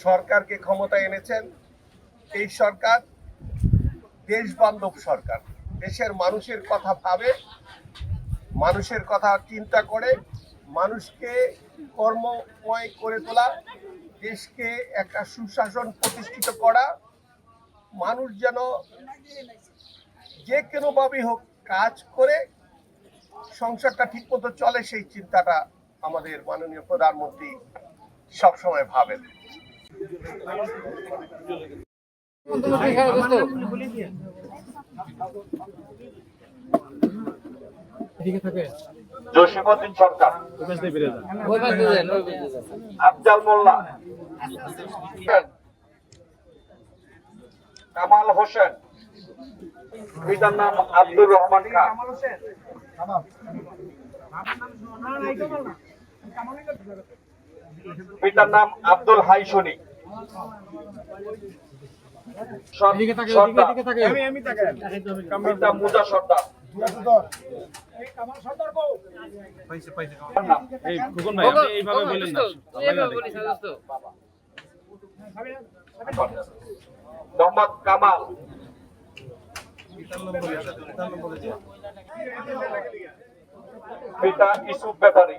সরকারকে ক্ষমতায় এনেছেন। এই সরকার দেশবান্ধব সরকার, দেশের মানুষের কথা ভাবে, মানুষের কথা চিন্তা করে, মানুষকে কর্মময় করে তোলা, দেশকে একটা সুশাসন প্রতিষ্ঠিত করা, মানুষ যেন যে কোনোভাবেই হোক কাজ করে সংসারটা ঠিকমতো চলে, সেই চিন্তাটা আমাদের মাননীয় প্রধানমন্ত্রী সবসময় ভাবেন। জসিমউদ্দিন সরকার, আফজাল মোল্লা, কামাল হোসেন, পিতার নাম আব্দুর রহমান খান, পিতার নাম আব্দুল হাই শনি, পিতা মুজা সর্দার, মোহাম্মদ কামাল, পিতা ইসুফ ব্যাপারী।